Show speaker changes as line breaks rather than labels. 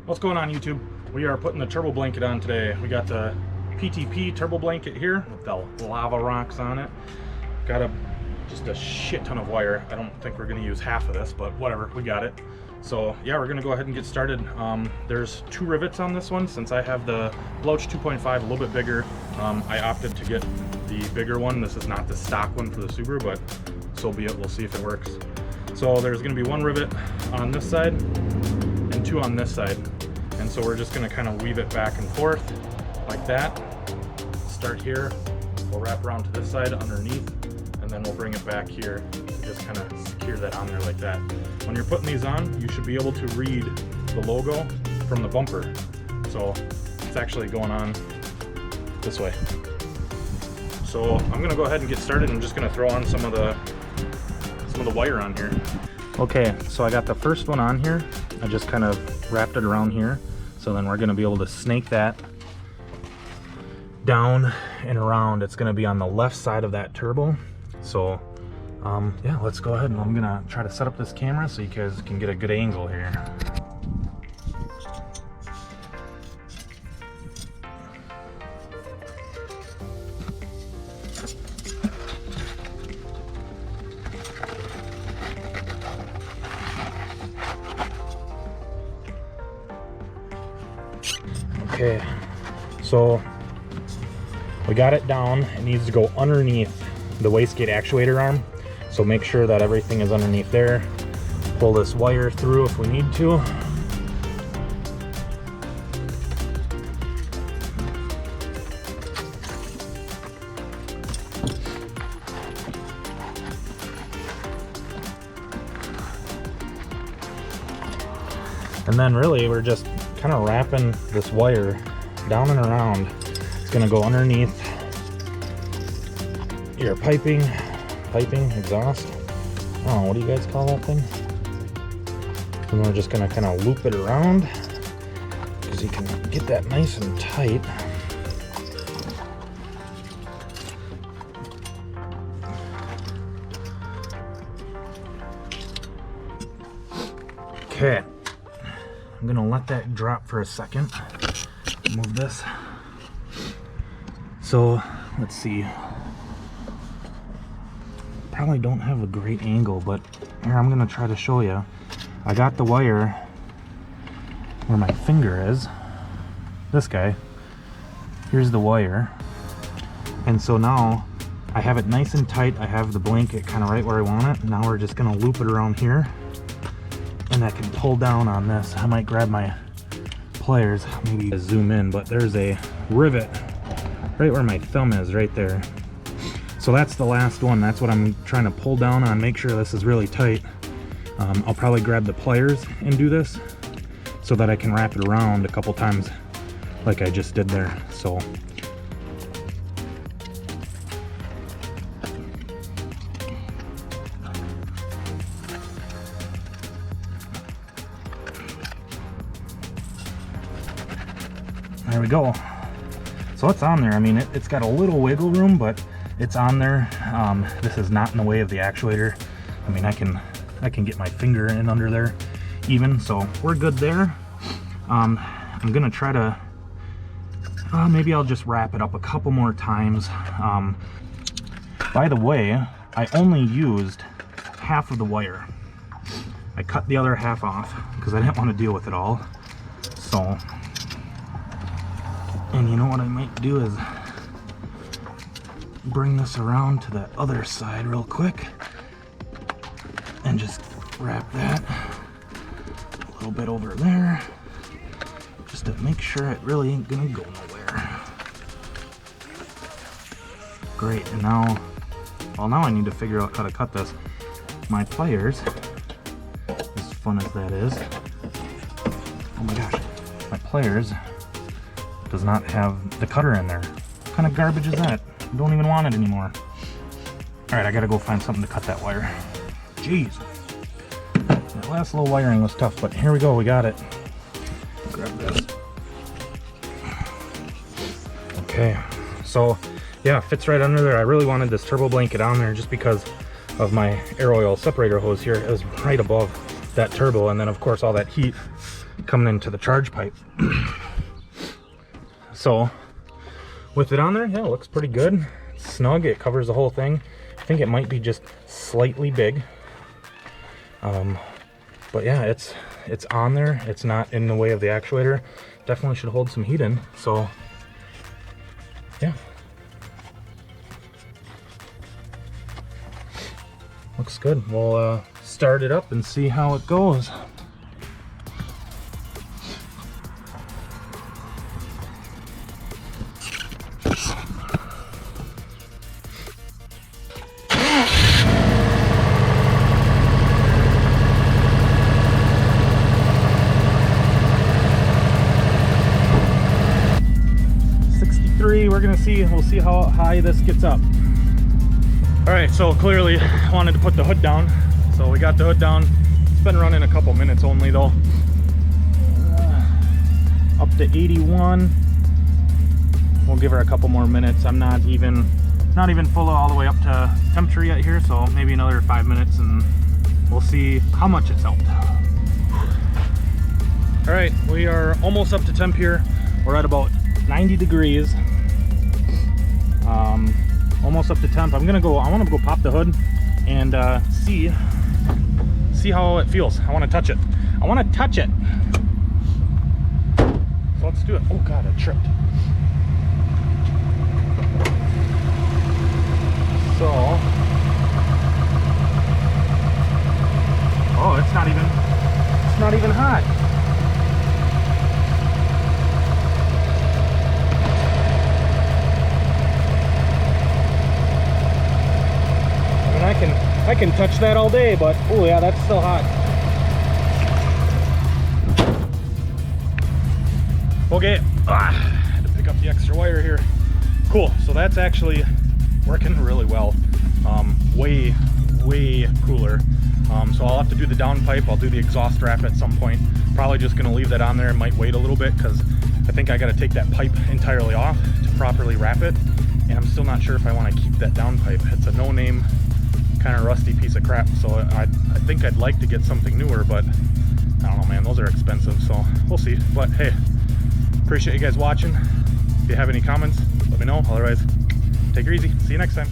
What's going on, YouTube? We are putting the turbo blanket on today. We got the PTP turbo blanket here with the lava rocks on it. Got just a shit ton of wire. I don't think we're going to use half of this, but whatever, we got it. So yeah, we're going to go ahead and get started. There's 2 rivets on this one. Since I have the Blouch 2.5 a little bit bigger, I opted to get the bigger one. This is not the stock one for the Subaru, but so be it. We'll see if it works. So there's going to be 1 rivet on this side and 2 on this side. And so we're just going to kind of weave it back and forth like that. Start here, we'll wrap around to this side underneath, and then we'll bring it back here to just kind of secure that on there like that. When you're putting these on, you should be able to read the logo from the bumper. So it's actually going on this way. So I'm going to go ahead and get started. I'm just going to throw on some of the wire on here. Okay, so I got the first one on here. I just kind of wrapped it around here. So then we're going to be able to snake that down and around. It's going to be on the left side of that turbo. So yeah, let's go ahead and I'm going to try to set up this camera so you guys can get a good angle here. Okay, so we got it down. It needs to go underneath the wastegate actuator arm. So make sure that everything is underneath there. Pull this wire through if we need to. And then really we're just kind of wrapping this wire down and around. It's going to go underneath your piping, exhaust. I don't know, what do you guys call that thing? And we're just going to kind of loop it around because you can get that nice and tight. Okay. I'm gonna let that drop for a second. Move this. So let's see. Probably don't have a great angle, but here I'm gonna try to show you. I got the wire where my finger is. This guy. Here's the wire. And so now I have it nice and tight. I have the blanket kind of right where I want it. Now we're just gonna loop it around here. And I can pull down on this. I might grab my pliers, maybe zoom in, but there's a rivet right where my thumb is, right there. So that's the last one. That's what I'm trying to pull down on, make sure this is really tight. I'll probably grab the pliers and do this so that I can wrap it around a couple times like I just did there. So there we go. So it's on there. I mean, it's got a little wiggle room, but it's on there. This is not in the way of the actuator. I mean, I can get my finger in under there even, so we're good there. I'm gonna try to maybe I'll just wrap it up a couple more times. By the way, I only used half of the wire. I cut the other half off because I didn't want to deal with it all. So, and you know what I might do is bring this around to the other side real quick and just wrap that a little bit over there just to make sure it really ain't gonna go nowhere. Great, and now, well, now I need to figure out how to cut this. My pliers, as fun as that is, oh my gosh, my pliers does not have the cutter in there. What kind of garbage is that? I don't even want it anymore. Alright, I gotta go find something to cut that wire. Jeez. That last little wiring was tough, but here we go, we got it. Grab this. Okay, so yeah, it fits right under there. I really wanted this turbo blanket on there just because of my air oil separator hose here. It was right above that turbo, and then of course all that heat coming into the charge pipe. So with it on there, yeah, it looks pretty good. It's snug, it covers the whole thing. I think it might be just slightly big. But yeah, it's on there. It's not in the way of the actuator. Definitely should hold some heat in. So yeah. Looks good. We'll start it up and see how it goes. We're gonna see, we'll see how high this gets up. All right, so clearly I wanted to put the hood down. So we got the hood down. It's been running a couple minutes only though. Up to 81. We'll give her a couple more minutes. I'm not even full all the way up to temperature yet here, so maybe another 5 minutes and we'll see how much it's helped. All right, we are almost up to temp here. We're at about 90 degrees. Almost up to temp. I want to go pop the hood and see how it feels. I want to touch it. I want to touch it. So let's do it. Oh God, I tripped. So, oh, it's not even hot. I can touch that all day, but oh yeah, that's still hot. Okay, had to pick up the extra wire here. Cool, so that's actually working really well. Way cooler. So I'll have to do the downpipe. I'll do the exhaust wrap at some point. Probably just gonna leave that on there. Might wait a little bit because I think I gotta take that pipe entirely off to properly wrap it. And I'm still not sure if I want to keep that downpipe. It's a no-name, kind of rusty piece of crap, so I think I'd like to get something newer, but I don't know, man, those are expensive, so we'll see. But hey, appreciate you guys watching. If you have any comments, let me know. Otherwise, take it easy. See you next time.